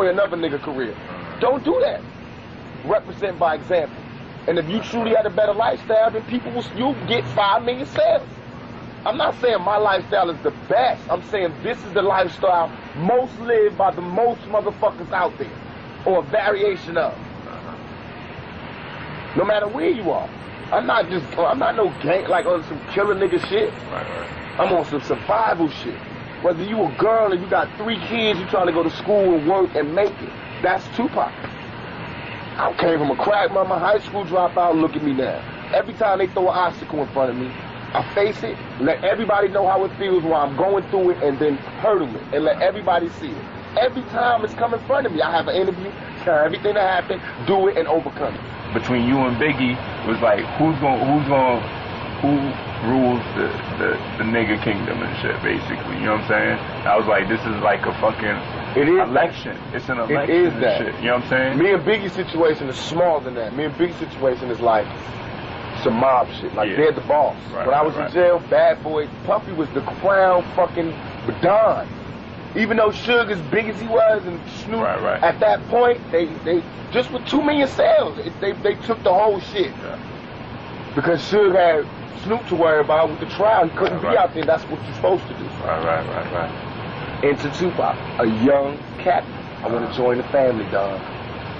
another nigga career. Don't do that. Represent by example. And if you truly had a better lifestyle, then you'll get 5 million sales. I'm not saying my lifestyle is the best. I'm saying this is the lifestyle most lived by the most motherfuckers out there, or a variation of. No matter where you are. I'm not no gang, like on some killer nigga shit. I'm on some survival shit. Whether you a girl and you got 3 kids, you trying to go to school and work and make it. That's Tupac. I came from a crack mama, high school dropout, look at me now. Every time they throw an obstacle in front of me, I face it, let everybody know how it feels while I'm going through it, and then hurdle it, and let everybody see it. Every time it's come in front of me, I have an interview, tell everything that happened, do it, and overcome it. Between you and Biggie, it was like, who rules the nigga kingdom and shit, basically, you know what I'm saying? I was like, this is like a fucking election. It's an election. It is that. Shit, you know what I'm saying? Me and Biggie's situation is smaller than that. Me and Biggie's situation is like some mob shit. Like, they're the boss. Right, when I was in jail, Bad Boy, Puffy was the crown fucking Don. Even though Suge, as big as he was, and Snoop, at that point, they just with 2 million sales, they took the whole shit. Yeah. Because Suge had Snoop to worry about with the trial. He couldn't be out there. That's what you're supposed to do. Right. Into Tupac, a young cat. I want to join the family, dog.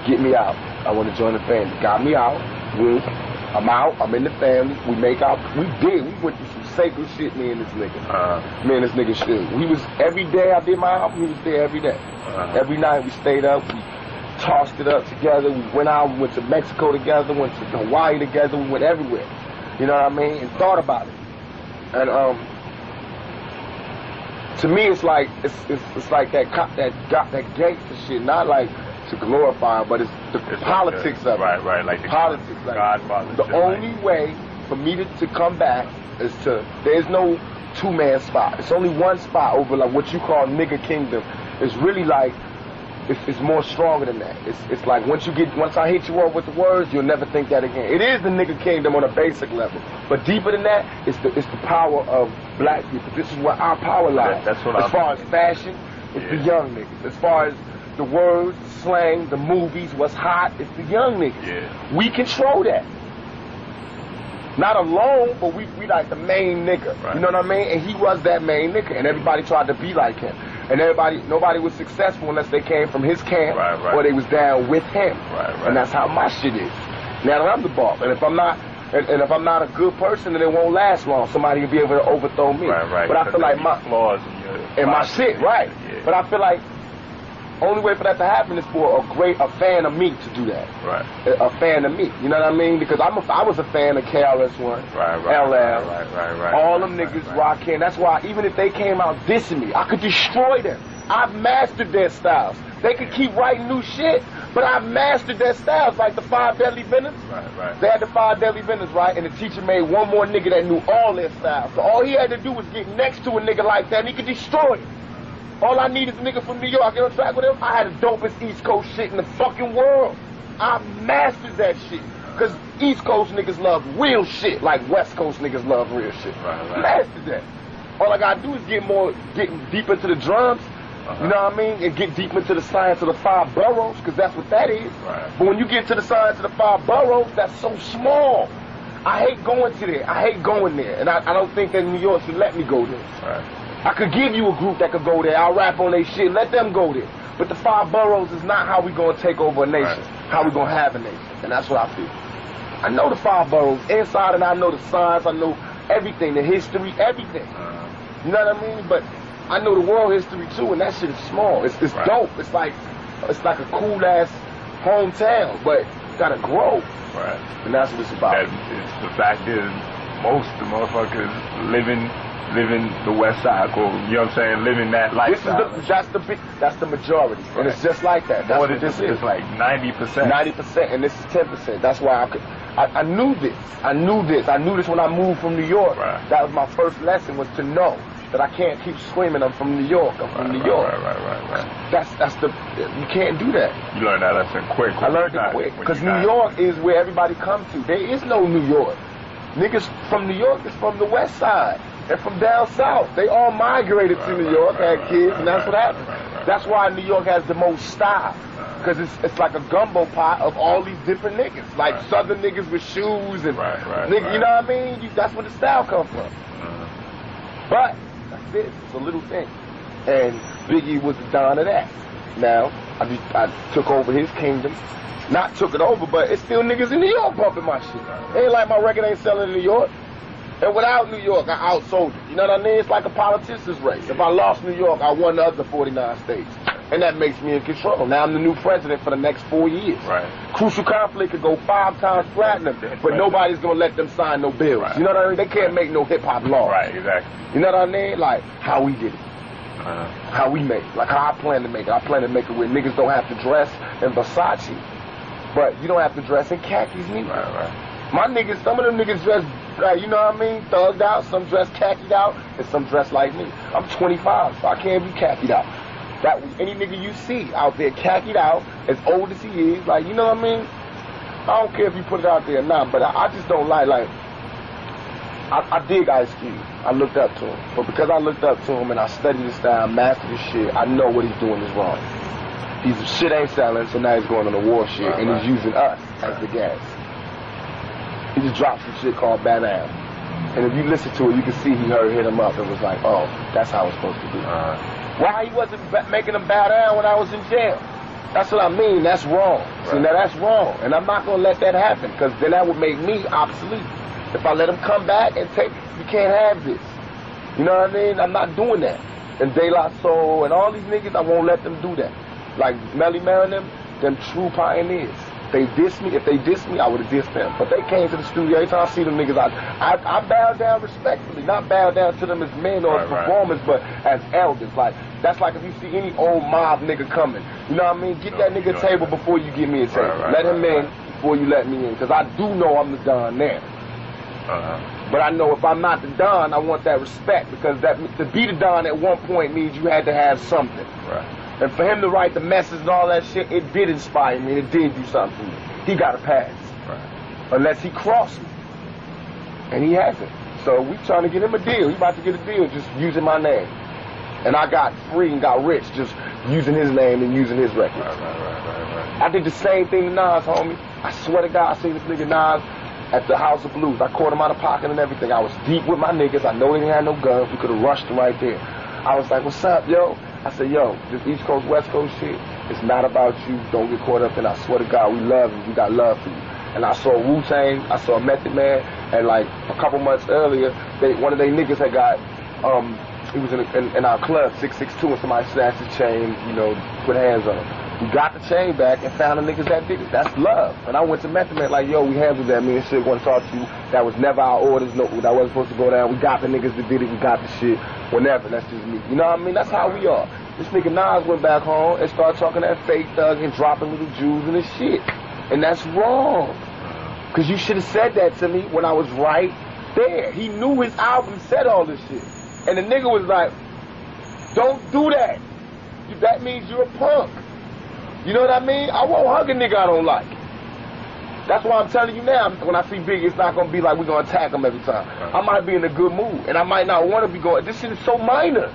Get me out. I want to join the family. Got me out. I'm out. I'm in the family. We make out. We went through some sacred shit, me and this nigga. Me and this nigga shit. We was, every day I did my album, he was there every day. Every night we stayed up. We tossed it up together. We went out. We went to Mexico together. Went to Hawaii together. We went everywhere. You know what I mean? And thought about it. And to me, it's like it's like that gangster shit. Not like to glorify it, but it's the politics of it. Right, like the politics. Like Godfather. The only way for me to come back is there's no 2-man spot. It's only one spot over like what you call nigga kingdom. It's really like it's more stronger than that. It's like once I hit you up with the words, you'll never think that again. It is the nigga kingdom on a basic level, but deeper than that, it's the power of black people. This is where our power lies. That's what as far as fashion, it's the young niggas. As far as the words, the slang, the movies, what's hot, it's the young niggas. Yeah. We control that. Not alone, but we like the main nigga. You know what I mean? And he was that main nigga, and everybody tried to be like him. And nobody was successful unless they came from his camp or they was down with him. And that's how my shit is. Now that I'm the boss, and if I'm not a good person, then it won't last long. Somebody will be able to overthrow me. But I feel like my flaws and my shit, Yeah. But I feel like only way for that to happen is for a fan of me to do that. A fan of me. You know what I mean? Because I was a fan of KRS-One, LL, all them niggas rocking. That's why even if they came out dissing me, I could destroy them. I've mastered their styles. They could keep writing new shit, but I've mastered their styles, like the 5 Deadly Venoms. They had the 5 Deadly Venoms, right? And the teacher made one more nigga that knew all their styles. So all he had to do was get next to a nigga like that, and he could destroy it. All I need is a nigga from New York. Get on track with him? I had the dopest East Coast shit in the fucking world. I mastered that shit. Because East Coast niggas love real shit like West Coast niggas love real shit. Mastered that. All I gotta do is get deep into the drums, you know what I mean? And get deep into the science of the 5 boroughs, because that's what that is. But when you get to the science of the 5 boroughs, that's so small. I hate going to there. I hate going there. And I don't think that New York should let me go there. I could give you a group that could go there. I'll rap on their shit. Let them go there. But the 5 boroughs is not how we gonna take over a nation. How we gonna have a nation. And that's what I feel. I know the 5 boroughs inside, and I know the science. I know everything, the history, everything. You know what I mean? But I know the world history too, and that shit is small. It's dope. It's like a cool ass hometown, but it's gotta grow. And that's what it's about. The fact is, most of the motherfuckers living the West Side, or you know what I'm saying, living that lifestyle. That's the majority, and it's just like that. That's what this is. It's like 90%. 90%, and this is 10%. That's why I knew this. I knew this when I moved from New York. That was my first lesson, was to know that I can't keep screaming, I'm from New York. I'm from New York. You can't do that. You learned that lesson quick. I learned it quick, because New York is where everybody comes to. There is no New York. Niggas from New York is from the West Side. They're from down south. They all migrated to New York, had kids, and that's what happened. That's why New York has the most style. Because it's like a gumbo pot of all these different niggas. Like southern niggas with shoes and niggas, you know what I mean? That's where the style comes from. But that's it. It's a little thing. And Biggie was the don of that. Now, I took over his kingdom. Not took it over, but it's still niggas in New York bumping my shit. Ain't like my record ain't selling in New York. And without New York, I outsold it. You know what I mean? It's like a politician's race. If I lost New York, I won the other 49 states. And that makes me in control. Now I'm the new president for the next 4 years. Crucial Conflict could go 5 times platinum, but nobody's gonna let them sign no bills. You know what I mean? They can't make no hip-hop law. Exactly. You know what I mean? Like, how we did it. How we make it. Like how I plan to make it. I plan to make it where niggas don't have to dress in Versace, but you don't have to dress in khakis neither. My niggas, some of them niggas dress, you know what I mean, thugged out, some dress khakied out, and some dress like me. I'm 25, so I can't be khakied out. That was any nigga you see out there khakied out, as old as he is, like, you know what I mean? I don't care if you put it out there or not, but I just don't like I dig Ice Cube. I looked up to him. But because I looked up to him and I studied his style, mastered his shit, I know what he's doing is wrong. His shit ain't selling, so now he's going on the war shit, and he's using us as the gas. He just dropped some shit called Banana. And if you listen to it, you can see he hit him up and was like, oh, that's how it's supposed to be. Why he wasn't making him bow down when I was in jail? That's what I mean. That's wrong. See, now that's wrong. And I'm not going to let that happen, because then that would make me obsolete. If I let him come back and take, you can't have this. You know what I mean? I'm not doing that. And De La Soul and all these niggas, I won't let them do that. Like Melly Mel and them true pioneers. They diss me. If they diss me, I would have dissed them. But they came to the studio. Every time I see them niggas, I bow down respectfully. Not bow down to them as men or as performers, but as elders. Like, that's like if you see any old mob nigga coming. You know what I mean? Get that nigga a table before you give me a table. Let him in before you let me in. Because I do know I'm the Don there. But I know if I'm not the Don, I want that respect. Because to be the Don at one point means you had to have something. And for him to write the message and all that shit, it did inspire me, and it did do something for me. He got a pass. Unless he crossed me. And he hasn't. So we trying to get him a deal. He about to get a deal just using my name. And I got free and got rich just using his name and using his records. I did the same thing to Nas, homie. I swear to God, I seen this nigga Nas at the House of Blues. I caught him out of pocket and everything. I was deep with my niggas. I know they didn't have no guns. We could have rushed him right there. I was like, what's up, yo? I said, yo, this East Coast, West Coast shit, it's not about you. Don't get caught up in it. I swear to God, we love you. We got love for you. And I saw Wu-Tang, I saw Method Man, and like a couple months earlier, one of their niggas had got, he was in our club, 662, and somebody snatched his chain, you know, put hands on him. We got the chain back and found the niggas that did it. That's love. And I went to Method Man like, yo, we handled that. Me and shit want to talk to you. That was never our orders. No, that wasn't supposed to go down. We got the niggas that did it. We got the shit. Whenever. That's just me. You know what I mean? That's how we are. This nigga Nas went back home and started talking that fake thug and dropping little Jews and his shit. And that's wrong. Because you should have said that to me when I was right there. He knew his album said all this shit. And the nigga was like, don't do that. That means you're a punk. You know what I mean? I won't hug a nigga I don't like. That's why I'm telling you now, when I see Biggie, it's not going to be like we're going to attack him every time. I might be in a good mood, and I might not want to be going, this shit is so minor.